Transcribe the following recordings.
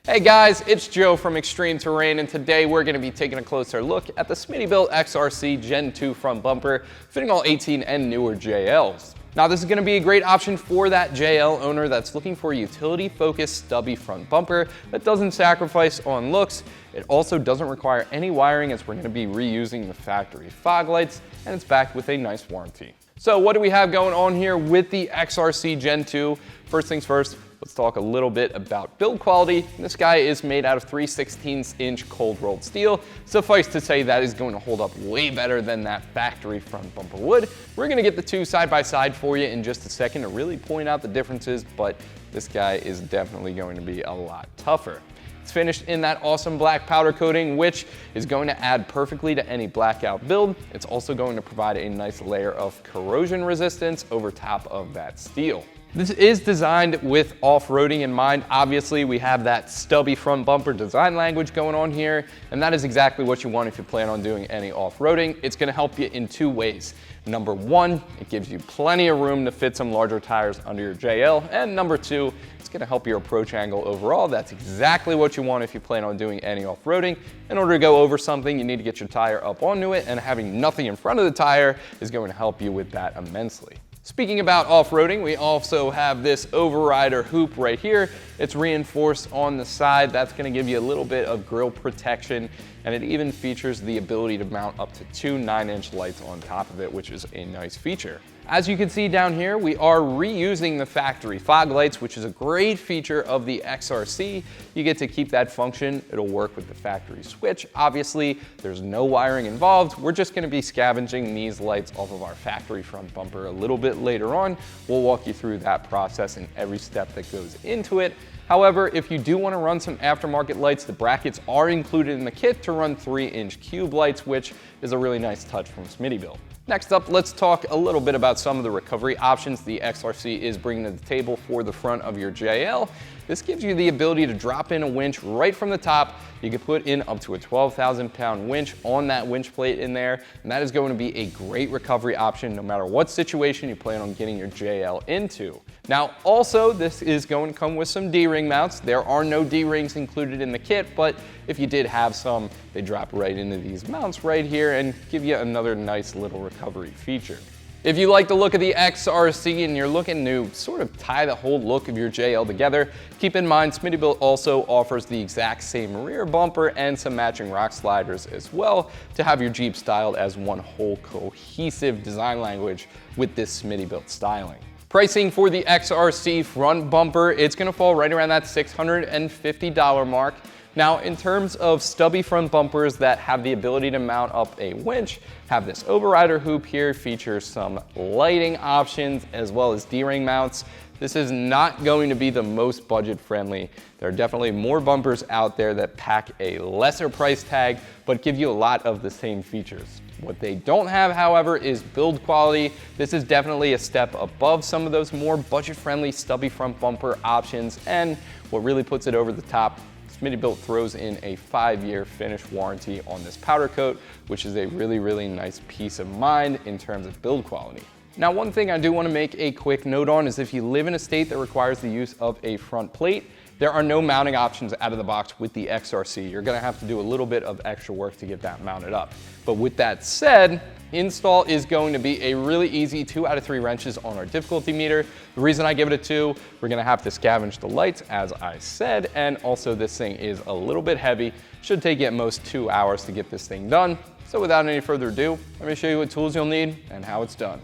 Hey guys, it's Joe from ExtremeTerrain, and today we're going to be taking a closer look at the Smittybilt XRC Gen2 Front Bumper, fitting all 18 and newer JLs. Now this is going to be a great option for that JL owner that's looking for a utility-focused stubby front bumper that doesn't sacrifice on looks. It also doesn't require any wiring, as we're going to be reusing the factory fog lights, and it's backed with a nice warranty. So what do we have going on here with the XRC Gen2? First things first, let's talk a little bit about build quality. This guy is made out of 3/16" cold rolled steel. Suffice to say that is going to hold up way better than that factory front bumper would. We're gonna get the two side by side for you in just a second to really point out the differences, but this guy is definitely going to be a lot tougher. It's finished in that awesome black powder coating, which is going to add perfectly to any blackout build. It's also going to provide a nice layer of corrosion resistance over top of that steel. This is designed with off-roading in mind. Obviously, we have that stubby front bumper design language going on here, and that is exactly what you want if you plan on doing any off-roading. It's gonna help you in two ways. Number one, it gives you plenty of room to fit some larger tires under your JL, and number two, it's gonna help your approach angle overall. That's exactly what you want if you plan on doing any off-roading. In order to go over something, you need to get your tire up onto it, and having nothing in front of the tire is going to help you with that immensely. Speaking about off-roading, we also have this overrider hoop right here. It's reinforced on the side. That's gonna give you a little bit of grille protection, and it even features the ability to mount up to two 9-inch lights on top of it, which is a nice feature. As you can see down here, we are reusing the factory fog lights, which is a great feature of the XRC. You get to keep that function. It'll work with the factory switch. Obviously, there's no wiring involved. We're just gonna be scavenging these lights off of our factory front bumper a little bit later on. We'll walk you through that process and every step that goes into it. However, if you do want to run some aftermarket lights, the brackets are included in the kit to run 3-inch cube lights, which is a really nice touch from Smittybilt. Next up, let's talk a little bit about some of the recovery options the XRC is bringing to the table for the front of your JL. This gives you the ability to drop in a winch right from the top. You can put in up to a 12,000-pound winch on that winch plate in there, and that is going to be a great recovery option no matter what situation you plan on getting your JL into. Now, also, this is going to come with some D-ring mounts. There are no D-rings included in the kit, but if you did have some, they drop right into these mounts right here and give you another nice little recovery feature. If you like the look of the XRC and you're looking to sort of tie the whole look of your JL together, keep in mind Smittybilt also offers the exact same rear bumper and some matching rock sliders as well to have your Jeep styled as one whole cohesive design language with this Smittybilt styling. Pricing for the XRC front bumper, it's gonna fall right around that $650 mark. Now, in terms of stubby front bumpers that have the ability to mount up a winch, have this overrider hoop here, features some lighting options as well as D-ring mounts. This is not going to be the most budget friendly. There are definitely more bumpers out there that pack a lesser price tag, but give you a lot of the same features. What they don't have, however, is build quality. This is definitely a step above some of those more budget-friendly stubby front bumper options, and what really puts it over the top, Smittybilt throws in a 5-year finish warranty on this powder coat, which is a really, really nice peace of mind in terms of build quality. Now, one thing I do want to make a quick note on is if you live in a state that requires the use of a front plate, there are no mounting options out of the box with the XRC. You're gonna have to do a little bit of extra work to get that mounted up. But with that said, install is going to be a really easy 2 out of 3 wrenches on our difficulty meter. The reason I give it a 2, we're gonna have to scavenge the lights, as I said, and also this thing is a little bit heavy. Should take you at most 2 hours to get this thing done. So without any further ado, let me show you what tools you'll need and how it's done.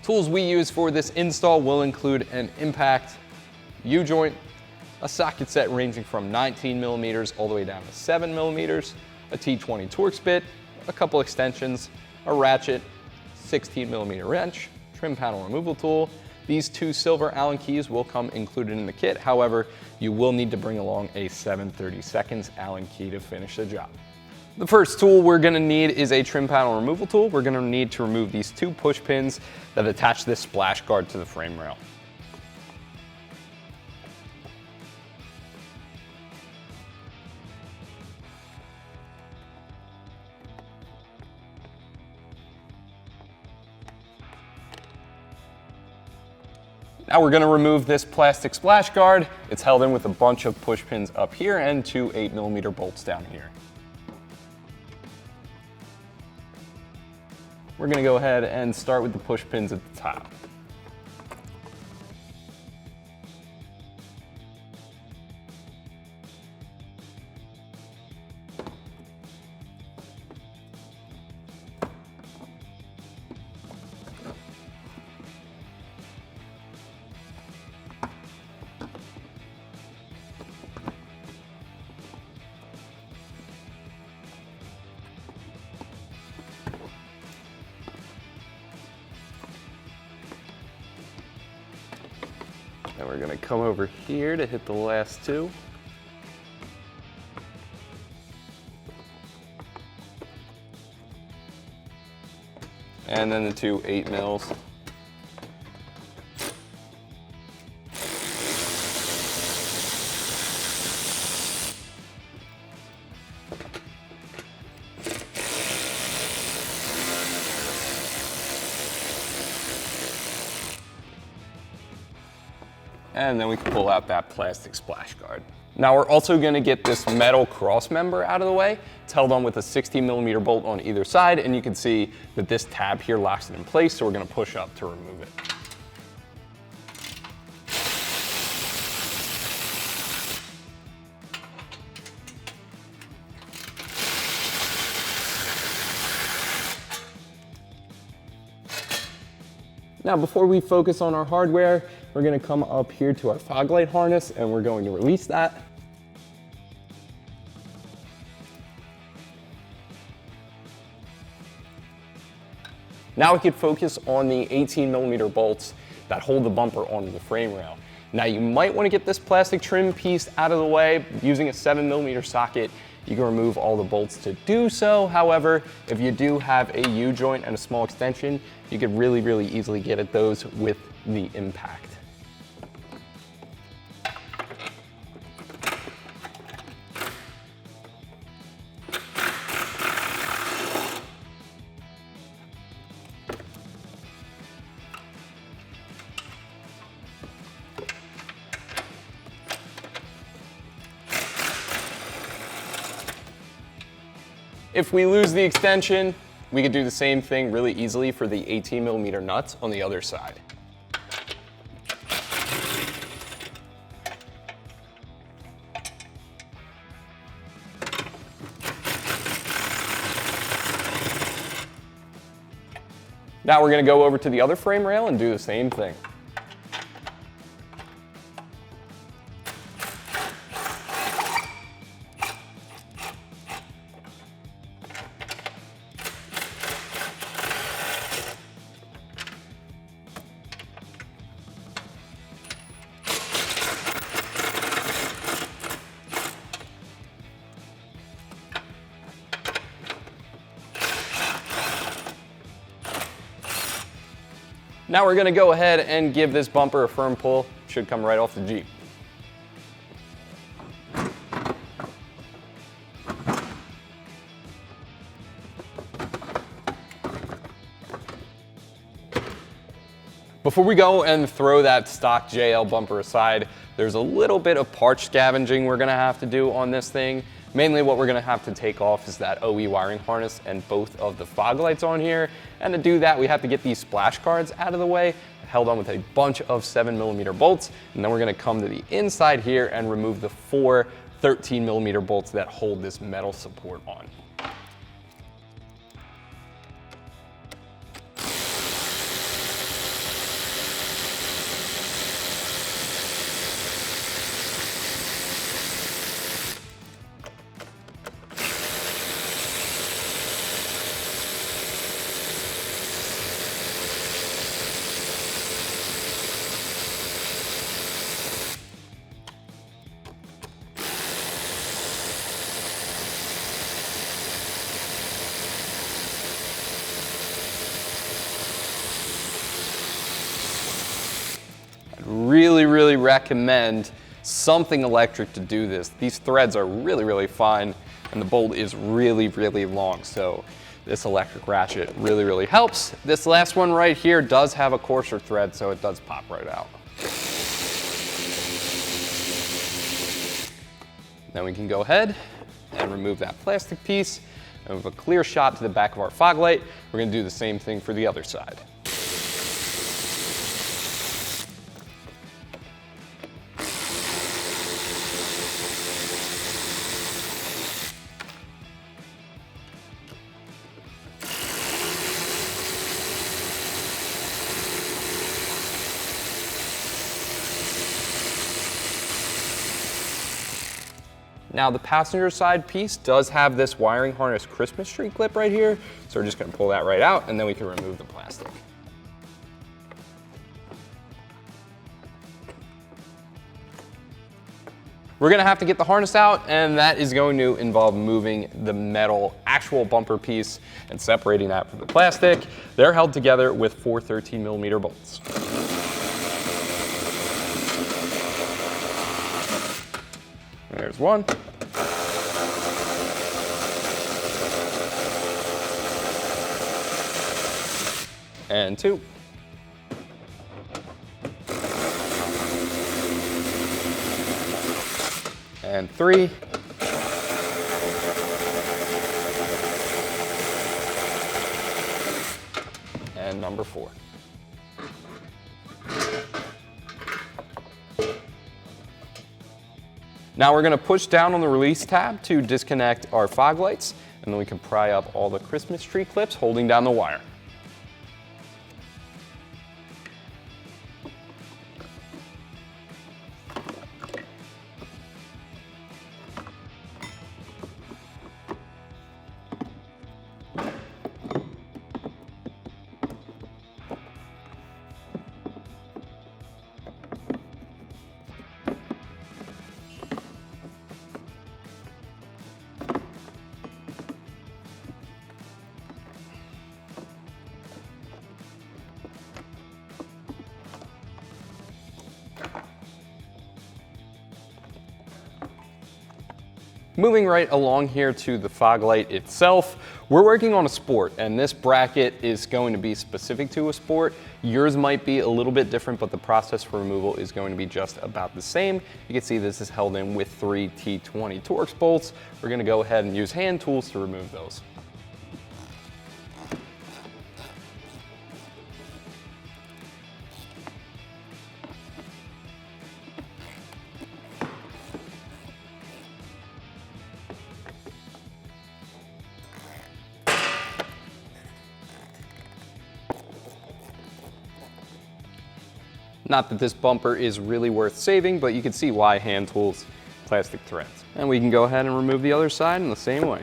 Tools we use for this install will include an impact, U-joint, a socket set ranging from 19mm all the way down to 7mm, a T20 Torx bit, a couple extensions, a ratchet, 16mm wrench, trim panel removal tool. These 2 silver Allen keys will come included in the kit. However, you will need to bring along a 7/32 Allen key to finish the job. The first tool we're gonna need is a trim panel removal tool. We're gonna need to remove these 2 push pins that attach this splash guard to the frame rail. Now we're going to remove this plastic splash guard. It's held in with a bunch of push pins up here and two 8mm bolts down here. We're going to go ahead and start with the push pins at the top. And we're going to come over here to hit the last two. And then the two 8mm. And then we can pull out that plastic splash guard. Now we're also going to get this metal cross member out of the way. It's held on with a 16mm bolt on either side, and you can see that this tab here locks it in place, so we're going to push up to remove it. Now before we focus on our hardware, we're going to come up here to our fog light harness and we're going to release that. Now we can focus on the 18mm bolts that hold the bumper onto the frame rail. Now you might want to get this plastic trim piece out of the way. Using a 7mm socket, you can remove all the bolts to do so. However, if you do have a U-joint and a small extension, you could really easily get at those with the impact. If we lose the extension, we could do the same thing really easily for the 18mm nuts on the other side. Now we're going to go over to the other frame rail and do the same thing. Now we're going to go ahead and give this bumper a firm pull. Should come right off the Jeep. Before we go and throw that stock JL bumper aside, there's a little bit of part scavenging we're going to have to do on this thing. Mainly what we're going to have to take off is that OE wiring harness and both of the fog lights on here. And to do that, we have to get these splash guards out of the way, held on with a bunch of 7mm bolts. And then we're going to come to the inside here and remove the 4 13mm bolts that hold this metal support on. Really recommend something electric to do this. These threads are really fine and the bolt is really long, so this electric ratchet really helps. This last one right here does have a coarser thread, so it does pop right out. Then we can go ahead and remove that plastic piece, and with a clear shot to the back of our fog light, we're going to do the same thing for the other side. Now the passenger side piece does have this wiring harness Christmas tree clip right here, so we're just going to pull that right out and then we can remove the plastic. We're going to have to get the harness out, and that is going to involve moving the metal actual bumper piece and separating that from the plastic. They're held together with 4 13mm bolts. There's one. And 2. And 3. And number 4. Now we're going to push down on the release tab to disconnect our fog lights, and then we can pry up all the Christmas tree clips holding down the wire. Moving right along here to the fog light itself, we're working on a sport, and this bracket is going to be specific to a sport. Yours might be a little bit different, but the process for removal is going to be just about the same. You can see this is held in with 3 T20 Torx bolts. We're going to go ahead and use hand tools to remove those. Not that this bumper is really worth saving, but you can see why hand tools, plastic threads. And we can go ahead and remove the other side in the same way.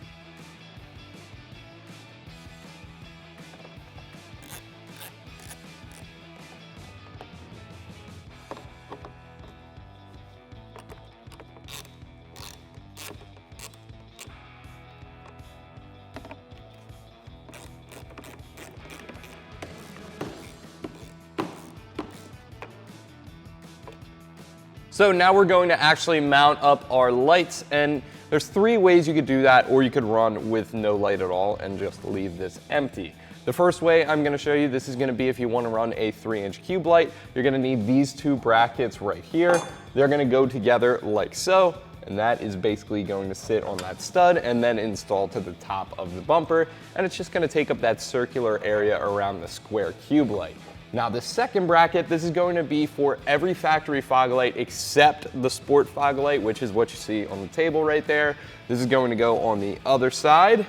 So now we're going to actually mount up our lights, and there's 3 ways you could do that, or you could run with no light at all and just leave this empty. The first way I'm going to show you, this is going to be if you want to run a 3-inch cube light. You're going to need these 2 brackets right here. They're going to go together like so, and that is basically going to sit on that stud and then install to the top of the bumper, and it's just going to take up that circular area around the square cube light. Now the second bracket, this is going to be for every factory fog light except the sport fog light, which is what you see on the table right there. This is going to go on the other side,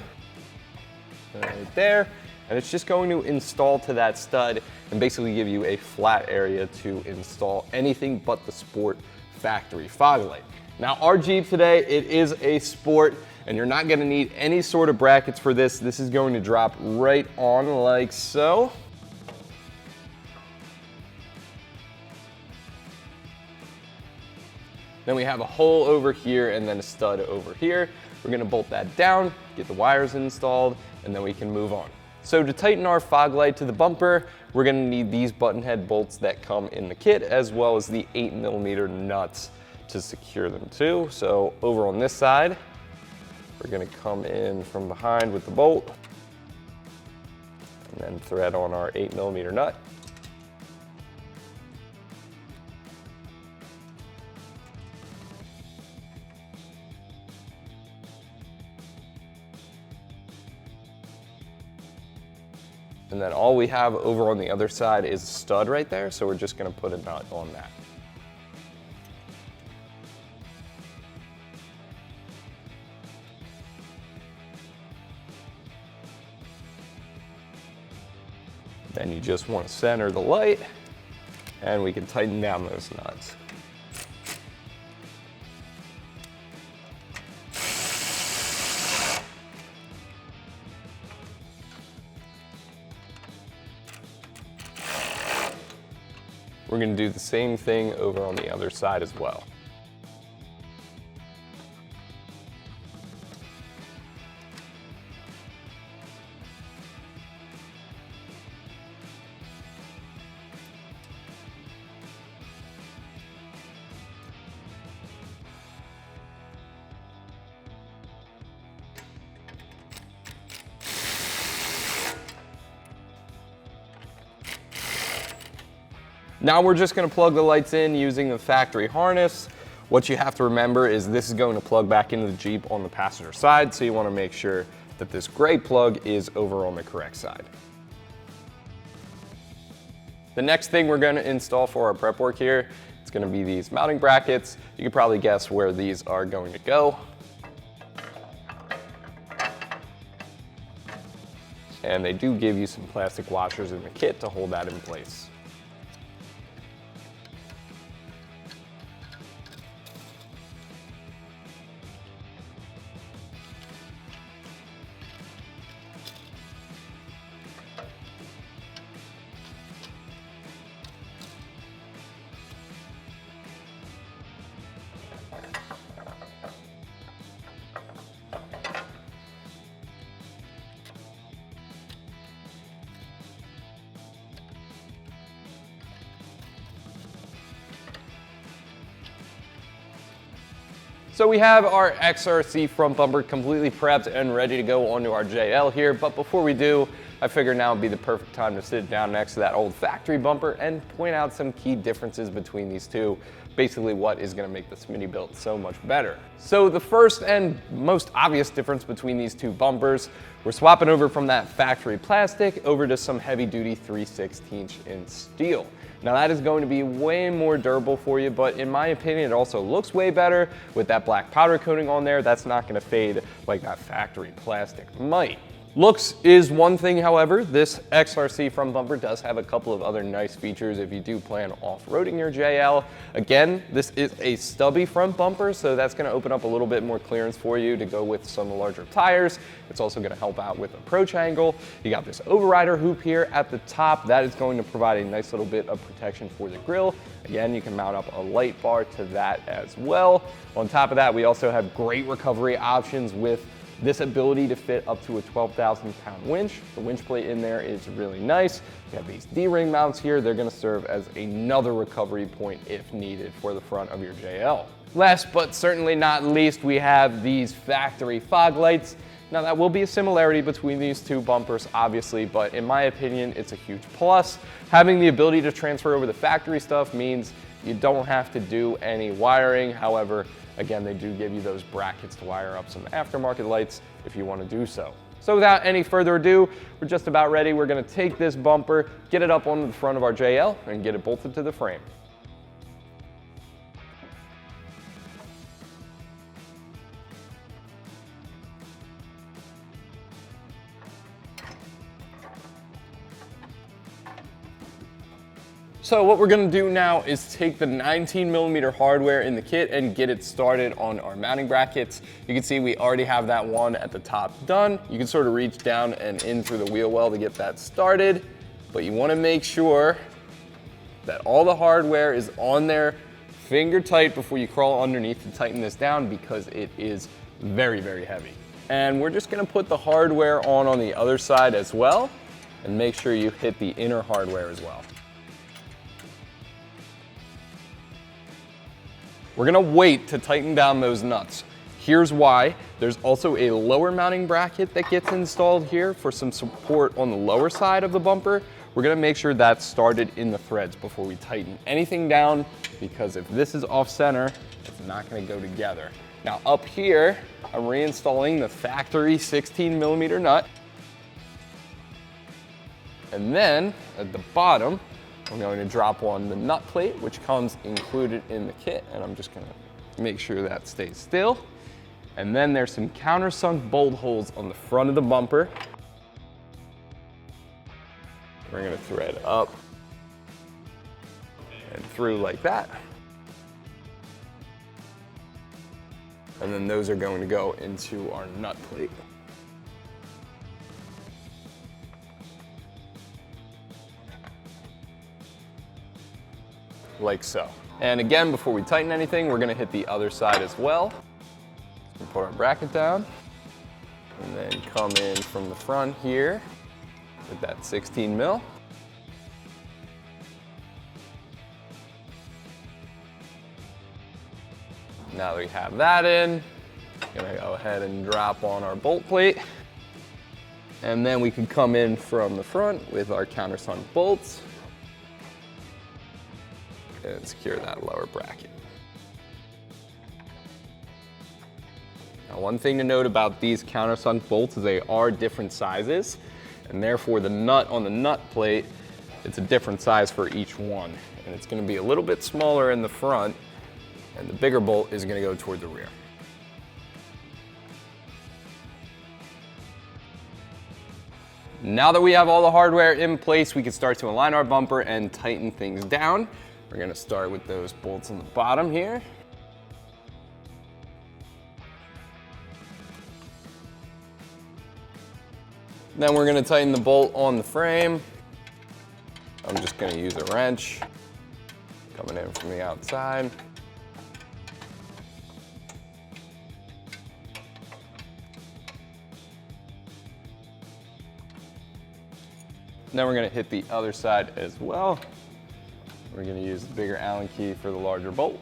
right there, and it's just going to install to that stud and basically give you a flat area to install anything but the sport factory fog light. Now our Jeep today, it is a sport, and you're not going to need any sort of brackets for this. This is going to drop right on like so. Then we have a hole over here and then a stud over here. We're gonna bolt that down, get the wires installed, and then we can move on. So to tighten our fog light to the bumper, we're gonna need these button head bolts that come in the kit, as well as the 8mm nuts to secure them too. So over on this side, we're gonna come in from behind with the bolt, and then thread on our 8mm nut. And then all we have over on the other side is a stud right there, so we're just gonna put a nut on that. Then you just want to center the light, and we can tighten down those nuts. We're going to do the same thing over on the other side as well. Now we're just going to plug the lights in using the factory harness. What you have to remember is this is going to plug back into the Jeep on the passenger side, so you want to make sure that this gray plug is over on the correct side. The next thing we're going to install for our prep work here, it's going to be these mounting brackets. You can probably guess where these are going to go. And they do give you some plastic washers in the kit to hold that in place. So we have our XRC front bumper completely prepped and ready to go onto our JL here, but before we do, I figured now would be the perfect time to sit down next to that old factory bumper and point out some key differences between these two, basically what is going to make the Smittybilt so much better. So the first and most obvious difference between these two bumpers, we're swapping over from that factory plastic over to some heavy duty 3/16" in steel. Now that is going to be way more durable for you, but in my opinion, it also looks way better with that black powder coating on there. That's not gonna fade like that factory plastic might. Looks is one thing, however. This XRC front bumper does have a couple of other nice features if you do plan off-roading your JL. Again, this is a stubby front bumper, so that's gonna open up a little bit more clearance for you to go with some larger tires. It's also gonna help out with approach angle. You got this overrider hoop here at the top. That is going to provide a nice little bit of protection for the grille. Again, you can mount up a light bar to that as well. On top of that, we also have great recovery options with this ability to fit up to a 12,000-pound winch. The winch plate in there is really nice. You have these D-ring mounts here. They're gonna serve as another recovery point if needed for the front of your JL. Last but certainly not least, we have these factory fog lights. Now that will be a similarity between these two bumpers, obviously, but in my opinion, it's a huge plus. Having the ability to transfer over the factory stuff means you don't have to do any wiring. However, again, they do give you those brackets to wire up some aftermarket lights if you want to do so. So without any further ado, we're just about ready. We're going to take this bumper, get it up onto the front of our JL, and get it bolted to the frame. So what we're gonna do now is take the 19mm hardware in the kit and get it started on our mounting brackets. You can see we already have that one at the top done. You can sort of reach down and in through the wheel well to get that started, but you wanna make sure that all the hardware is on there finger tight before you crawl underneath to tighten this down because it is very, very heavy. And we're just gonna put the hardware on the other side as well and make sure you hit the inner hardware as well. We're gonna wait to tighten down those nuts. Here's why. There's also a lower mounting bracket that gets installed here for some support on the lower side of the bumper. We're gonna make sure that's started in the threads before we tighten anything down, because if this is off center, it's not gonna go together. Now up here, I'm reinstalling the factory 16mm nut. And then at the bottom, I'm going to drop on the nut plate, which comes included in the kit. And I'm just gonna make sure that stays still. And then there's some countersunk bolt holes on the front of the bumper. We're gonna thread up and through like that. And then those are going to go into our nut plate. Like so. And again, before we tighten anything, we're gonna hit the other side as well. So put our bracket down, and then come in from the front here with that 16 mil. Now that we have that in, I'm gonna go ahead and drop on our bolt plate. And then we can come in from the front with our countersunk bolts and secure that lower bracket. Now, one thing to note about these countersunk bolts is they are different sizes, and therefore the nut on the nut plate, it's a different size for each one. And it's gonna be a little bit smaller in the front, and the bigger bolt is gonna go toward the rear. Now that we have all the hardware in place, we can start to align our bumper and tighten things down. We're gonna start with those bolts on the bottom here. Then we're gonna tighten the bolt on the frame. I'm just gonna use a wrench, coming in from the outside. Then we're gonna hit the other side as well. We're gonna use the bigger Allen key for the larger bolt.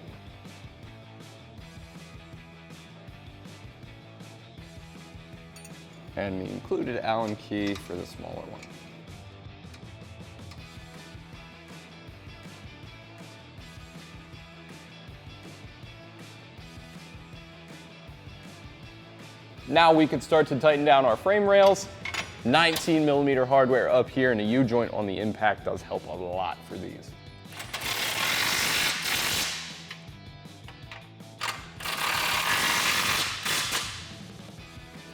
And the included Allen key for the smaller one. Now we can start to tighten down our frame rails. 19mm hardware up here and a U-joint on the impact does help a lot for these.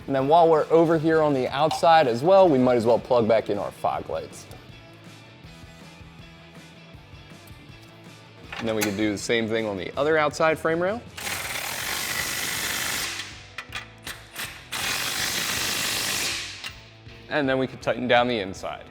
And then while we're over here on the outside as well, we might as well plug back in our fog lights. And then we can do the same thing on the other outside frame rail. And then we can tighten down the inside.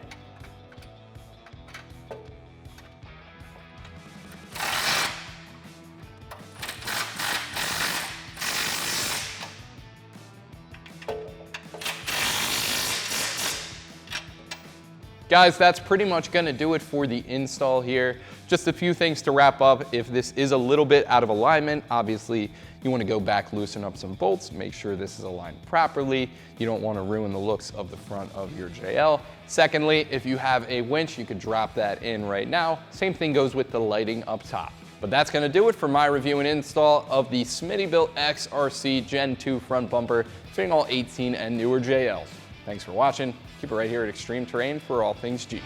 Guys, that's pretty much gonna do it for the install here. Just a few things to wrap up. If this is a little bit out of alignment, obviously you wanna go back, loosen up some bolts, make sure this is aligned properly. You don't wanna ruin the looks of the front of your JL. Secondly, if you have a winch, you could drop that in right now. Same thing goes with the lighting up top. But that's gonna do it for my review and install of the Smittybilt XRC Gen2 Front Bumper, fitting all 18 and newer JLs. Thanks for watching. Keep it right here at Extreme Terrain for all things Jeep.